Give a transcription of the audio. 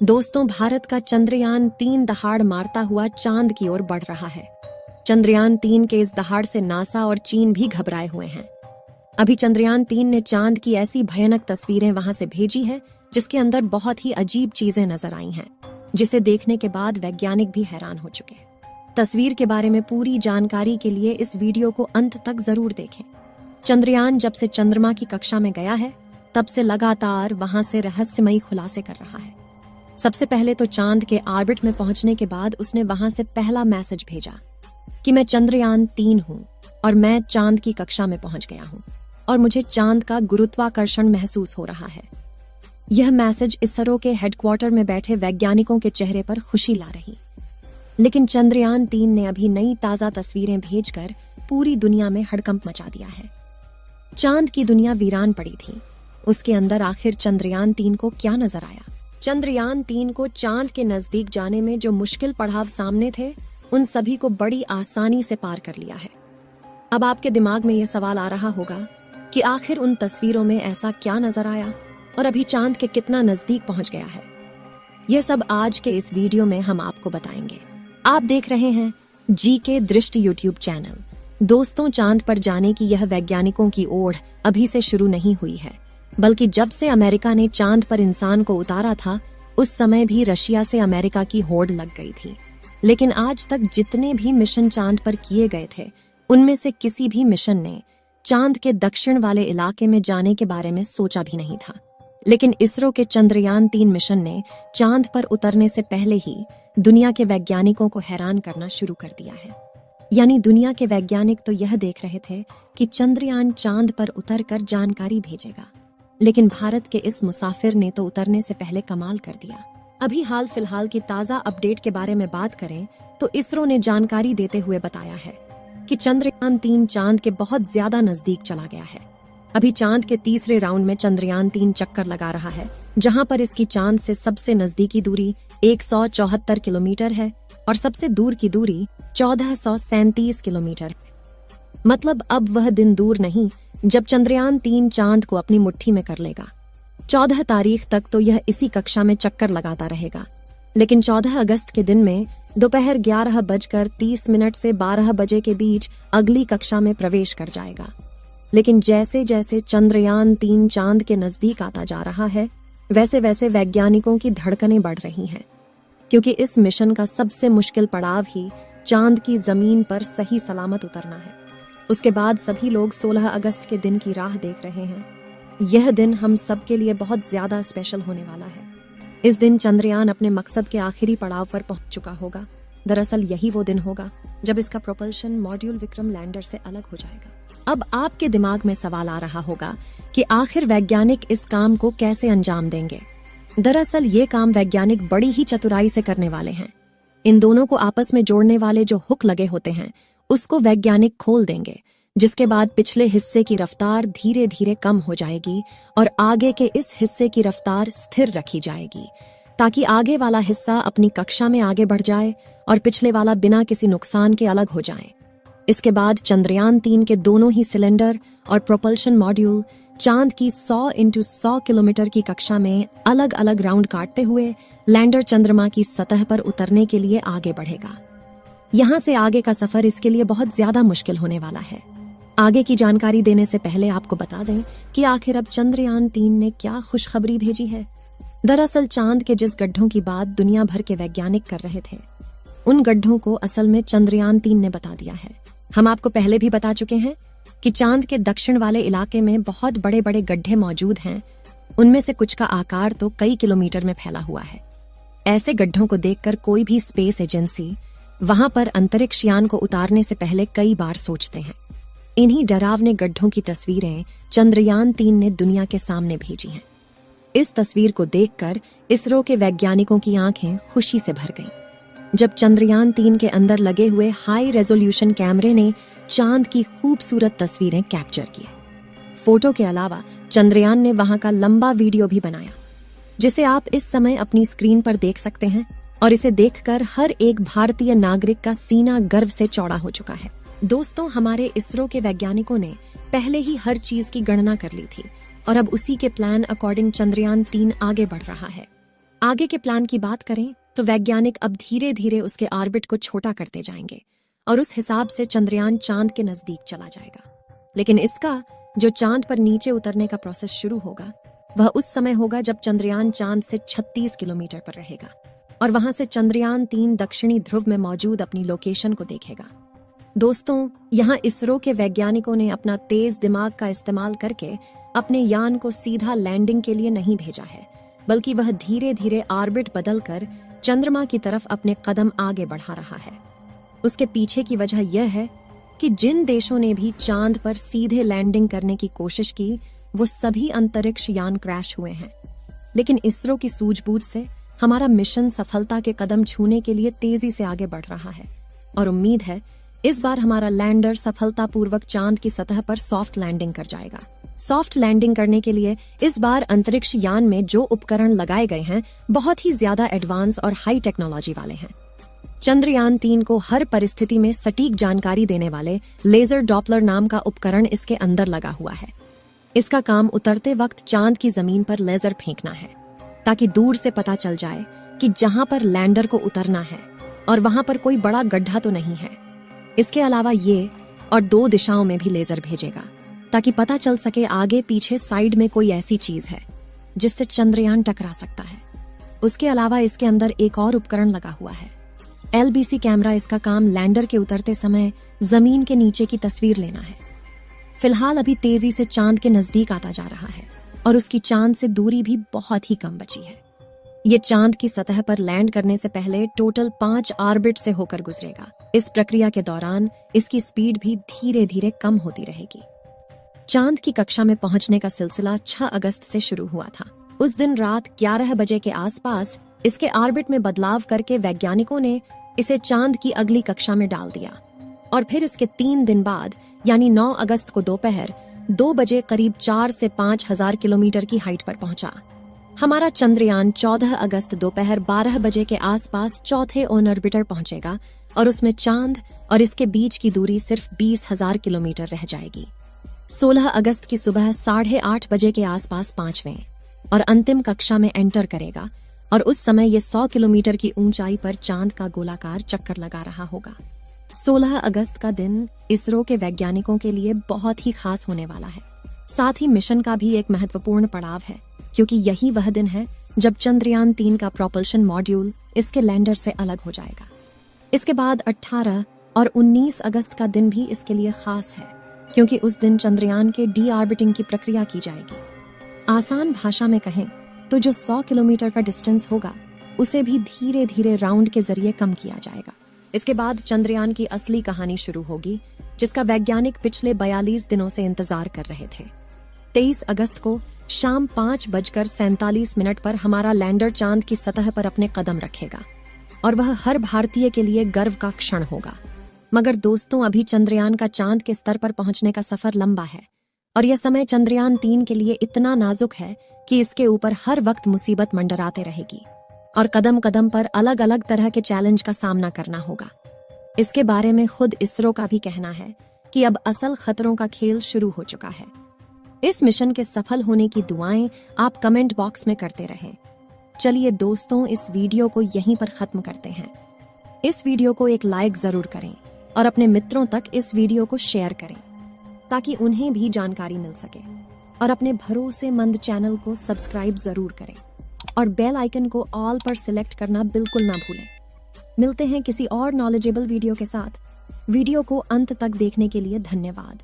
दोस्तों, भारत का चंद्रयान-3 दहाड़ मारता हुआ चांद की ओर बढ़ रहा है। चंद्रयान-3 के इस दहाड़ से नासा और चीन भी घबराए हुए हैं। अभी चंद्रयान-3 ने चांद की ऐसी भयानक तस्वीरें वहां से भेजी है जिसके अंदर बहुत ही अजीब चीजें नजर आई हैं, जिसे देखने के बाद वैज्ञानिक भी हैरान हो चुके हैं। तस्वीर के बारे में पूरी जानकारी के लिए इस वीडियो को अंत तक जरूर देखें। चंद्रयान जब से चंद्रमा की कक्षा में गया है, तब से लगातार वहां से रहस्यमयी खुलासे कर रहा है। सबसे पहले तो चांद के ऑर्बिट में पहुंचने के बाद उसने वहां से पहला मैसेज भेजा कि मैं चंद्रयान-3 हूं और मैं चांद की कक्षा में पहुंच गया हूं और मुझे चांद का गुरुत्वाकर्षण महसूस हो रहा है। यह मैसेज इसरो के हेडक्वार्टर में बैठे वैज्ञानिकों के चेहरे पर खुशी ला रही। लेकिन चंद्रयान-3 ने अभी नई ताजा तस्वीरें भेजकर पूरी दुनिया में हड़कंप मचा दिया है। चांद की दुनिया वीरान पड़ी थी। उसके अंदर आखिर चंद्रयान-3 को क्या नजर आया? चंद्रयान-3 को चांद के नजदीक जाने में जो मुश्किल पड़ाव सामने थे, उन सभी को बड़ी आसानी से पार कर लिया है। अब आपके दिमाग में यह सवाल आ रहा होगा कि आखिर उन तस्वीरों में ऐसा क्या नजर आया और अभी चांद के कितना नजदीक पहुंच गया है। यह सब आज के इस वीडियो में हम आपको बताएंगे। आप देख रहे हैं जीके दृष्टि यूट्यूब चैनल। दोस्तों, चांद पर जाने की यह वैज्ञानिकों की ओढ़ अभी से शुरू नहीं हुई है, बल्कि जब से अमेरिका ने चांद पर इंसान को उतारा था, उस समय भी रशिया से अमेरिका की होड़ लग गई थी। लेकिन आज तक जितने भी मिशन चांद पर किए गए थे, उनमें से किसी भी मिशन ने चांद के दक्षिण वाले इलाके में जाने के बारे में सोचा भी नहीं था। लेकिन इसरो के चंद्रयान-3 मिशन ने चांद पर उतरने से पहले ही दुनिया के वैज्ञानिकों को हैरान करना शुरू कर दिया है। यानी दुनिया के वैज्ञानिक तो यह देख रहे थे कि चंद्रयान चांद पर उतरकर जानकारी भेजेगा, लेकिन भारत के इस मुसाफिर ने तो उतरने से पहले कमाल कर दिया। अभी हाल फिलहाल की ताजा अपडेट के बारे में बात करें तो इसरो ने जानकारी देते हुए बताया है कि चंद्रयान-3 चांद के बहुत ज्यादा नजदीक चला गया है। अभी चांद के तीसरे राउंड में चंद्रयान-3 चक्कर लगा रहा है, जहां पर इसकी चांद से सबसे नजदीकी दूरी 174 किलोमीटर है और सबसे दूर की दूरी 1437 किलोमीटर है। मतलब अब वह दिन दूर नहीं जब चंद्रयान-3 चांद को अपनी मुट्ठी में कर लेगा। 14 तारीख तक तो यह इसी कक्षा में चक्कर लगाता रहेगा, लेकिन 14 अगस्त के दिन में दोपहर 11:30 से 12 बजे के बीच अगली कक्षा में प्रवेश कर जाएगा। लेकिन जैसे जैसे चंद्रयान-3 चांद के नजदीक आता जा रहा है, वैसे वैसे वैज्ञानिकों की धड़कनें बढ़ रही हैं, क्योंकि इस मिशन का सबसे मुश्किल पड़ाव ही चांद की जमीन पर सही सलामत उतरना है। उसके बाद सभी लोग 16 अगस्त के दिन की राह देख रहे हैं। यह दिन हम सब के लिए बहुत ज्यादा स्पेशल होने वाला है। इस दिन चंद्रयान अपने मकसद के आखिरी पड़ाव पर पहुंच चुका होगा। दरअसल यही वो दिन होगा जब इसका प्रोपल्शन मॉड्यूल विक्रम लैंडर से अलग हो जाएगा। अब आपके दिमाग में सवाल आ रहा होगा कि आखिर वैज्ञानिक इस काम को कैसे अंजाम देंगे। दरअसल ये काम वैज्ञानिक बड़ी ही चतुराई से करने वाले हैं। इन दोनों को आपस में जोड़ने वाले जो हुक लगे होते हैं, उसको वैज्ञानिक खोल देंगे, जिसके बाद पिछले हिस्से की रफ्तार धीरे धीरे कम हो जाएगी और आगे के इस हिस्से की रफ्तार स्थिर रखी जाएगी, ताकि आगे वाला हिस्सा अपनी कक्षा में आगे बढ़ जाए और पिछले वाला बिना किसी नुकसान के अलग हो जाए। इसके बाद चंद्रयान-3 के दोनों ही सिलेंडर और प्रोपल्शन मॉड्यूल चांद की 100 × 100 किलोमीटर की कक्षा में अलग अलग राउंड काटते हुए लैंडर चंद्रमा की सतह पर उतरने के लिए आगे बढ़ेगा। यहाँ से आगे का सफर इसके लिए बहुत ज्यादा मुश्किल होने वाला है। आगे की जानकारी देने से पहले आपको बता दें कि आखिर अब चंद्रयान-3 ने क्या खुशखबरी भेजी है। दरअसल चांद के जिस गड्ढों की बात दुनिया भर के वैज्ञानिक कर रहे थे, उन गड्ढों को असल में चंद्रयान-3 ने बता दिया है। हम आपको पहले भी बता चुके हैं कि चांद के दक्षिण वाले इलाके में बहुत बड़े बड़े गड्ढे मौजूद हैं। उनमें से कुछ का आकार तो कई किलोमीटर में फैला हुआ है। ऐसे गड्ढों को देखकर कोई भी स्पेस एजेंसी वहां पर अंतरिक्ष यान को उतारने से पहले कई बार सोचते हैं। इन्हीं डरावने गड्ढों की तस्वीरें चंद्रयान-3 ने दुनिया के सामने भेजी हैं। इस तस्वीर को देखकर इसरो के वैज्ञानिकों की आंखें खुशी से भर गईं, जब चंद्रयान-3 के अंदर लगे हुए हाई रेजोल्यूशन कैमरे ने चांद की खूबसूरत तस्वीरें कैप्चर की। फोटो के अलावा चंद्रयान ने वहां का लंबा वीडियो भी बनाया, जिसे आप इस समय अपनी स्क्रीन पर देख सकते हैं, और इसे देखकर हर एक भारतीय नागरिक का सीना गर्व से चौड़ा हो चुका है। दोस्तों, हमारे इसरो के वैज्ञानिकों ने पहले ही हर चीज की गणना कर ली थी और अब उसी के प्लान अकॉर्डिंग चंद्रयान-3 आगे बढ़ रहा है। आगे के प्लान की बात करें तो वैज्ञानिक अब धीरे धीरे उसके ऑर्बिट को छोटा करते जाएंगे और उस हिसाब से चंद्रयान चांद के नजदीक चला जाएगा। लेकिन इसका जो चांद पर नीचे उतरने का प्रोसेस शुरू होगा वह उस समय होगा जब चंद्रयान चांद से 36 किलोमीटर पर रहेगा और वहां से चंद्रयान 3 दक्षिणी ध्रुव में मौजूद अपनी लोकेशन को देखेगा। दोस्तों, यहाँ इसरो के वैज्ञानिकों ने अपना तेज दिमाग का इस्तेमाल करके अपने यान को सीधा लैंडिंग के लिए नहीं भेजा है, बल्कि वह धीरे धीरे ऑर्बिट बदलकर चंद्रमा की तरफ अपने कदम आगे बढ़ा रहा है। उसके पीछे की वजह यह है कि जिन देशों ने भी चांद पर सीधे लैंडिंग करने की कोशिश की वो सभी अंतरिक्ष यान क्रैश हुए हैं। लेकिन इसरो की सूझबूझ से हमारा मिशन सफलता के कदम छूने के लिए तेजी से आगे बढ़ रहा है और उम्मीद है इस बार हमारा लैंडर सफलतापूर्वक चांद की सतह पर सॉफ्ट लैंडिंग कर जाएगा। सॉफ्ट लैंडिंग करने के लिए इस बार अंतरिक्ष यान में जो उपकरण लगाए गए हैं बहुत ही ज्यादा एडवांस और हाई टेक्नोलॉजी वाले हैं। चंद्रयान 3 को हर परिस्थिति में सटीक जानकारी देने वाले लेजर डॉपलर नाम का उपकरण इसके अंदर लगा हुआ है। इसका काम उतरते वक्त चांद की जमीन पर लेजर फेंकना है ताकि दूर से पता चल जाए कि जहां पर लैंडर को उतरना है और वहां पर कोई बड़ा गड्ढा तो नहीं है। इसके अलावा ये और 2 दिशाओं में भी लेजर भेजेगा ताकि पता चल सके आगे पीछे साइड में कोई ऐसी चीज है जिससे चंद्रयान टकरा सकता है। उसके अलावा इसके अंदर एक और उपकरण लगा हुआ है, LBC कैमरा। इसका काम लैंडर के उतरते समय जमीन के नीचे की तस्वीर लेना है। फिलहाल अभी तेजी से चांद के नजदीक आता जा रहा है और उसकी चांद से दूरी भी बहुत ही कम बची है। ये चांद की सतह पर लैंड करने से पहले टोटल 5 ऑर्बिट से होकर गुजरेगा। इस प्रक्रिया के दौरान इसकी स्पीड भी धीरे धीरे कम होती रहेगी। चांद की कक्षा में पहुंचने का सिलसिला 6 अगस्त से शुरू हुआ था। उस दिन रात 11 बजे के आसपास इसके ऑर्बिट में बदलाव करके वैज्ञानिकों ने इसे चांद की अगली कक्षा में डाल दिया और फिर इसके 3 दिन बाद यानी 9 अगस्त को दोपहर 2 बजे करीब 4 से 5 हजार किलोमीटर की हाइट पर पहुंचा। हमारा चंद्रयान 14 अगस्त दोपहर 12 बजे के आसपास चौथे ऑन ऑर्बिटर पहुंचेगा और उसमें चांद और इसके बीच की दूरी सिर्फ 20,000 किलोमीटर रह जाएगी। 16 अगस्त की सुबह 8:30 बजे के आसपास 5वें और अंतिम कक्षा में एंटर करेगा और उस समय ये 100 किलोमीटर की ऊंचाई पर चांद का गोलाकार चक्कर लगा रहा होगा। 16 अगस्त का दिन इसरो के वैज्ञानिकों के लिए बहुत ही खास होने वाला है। साथ ही मिशन का भी एक महत्वपूर्ण पड़ाव है क्योंकि यही वह दिन है जब चंद्रयान 3 का प्रोपल्शन मॉड्यूल इसके लैंडर से अलग हो जाएगा। इसके बाद 18 और 19 अगस्त का दिन भी इसके लिए खास है क्योंकि उस दिन चंद्रयान के डी ऑर्बिटिंग की प्रक्रिया की जाएगी। आसान भाषा में कहें तो जो 100 किलोमीटर का डिस्टेंस होगा उसे भी धीरे धीरे राउंड के जरिए कम किया जाएगा। इसके बाद चंद्रयान की असली कहानी शुरू होगी जिसका वैज्ञानिक पिछले 42 दिनों से इंतजार कर रहे थे। 23 अगस्त को शाम 5:47 पर हमारा लैंडर चांद की सतह पर अपने कदम रखेगा और वह हर भारतीय के लिए गर्व का क्षण होगा। मगर दोस्तों, अभी चंद्रयान का चांद के स्तर पर पहुंचने का सफर लंबा है और यह समय चंद्रयान 3 के लिए इतना नाजुक है कि इसके ऊपर हर वक्त मुसीबत मंडराते रहेगी और कदम कदम पर अलग अलग तरह के चैलेंज का सामना करना होगा। इसके बारे में खुद इसरो का भी कहना है कि अब असल खतरों का खेल शुरू हो चुका है। इस मिशन के सफल होने की दुआएं आप कमेंट बॉक्स में करते रहें। चलिए दोस्तों, इस वीडियो को यहीं पर खत्म करते हैं। इस वीडियो को एक लाइक जरूर करें और अपने मित्रों तक इस वीडियो को शेयर करें ताकि उन्हें भी जानकारी मिल सके और अपने भरोसेमंद चैनल को सब्सक्राइब जरूर करें और बेल आइकन को ऑल पर सिलेक्ट करना बिल्कुल ना भूलें। मिलते हैं किसी और नॉलेजेबल वीडियो के साथ। वीडियो को अंत तक देखने के लिए धन्यवाद।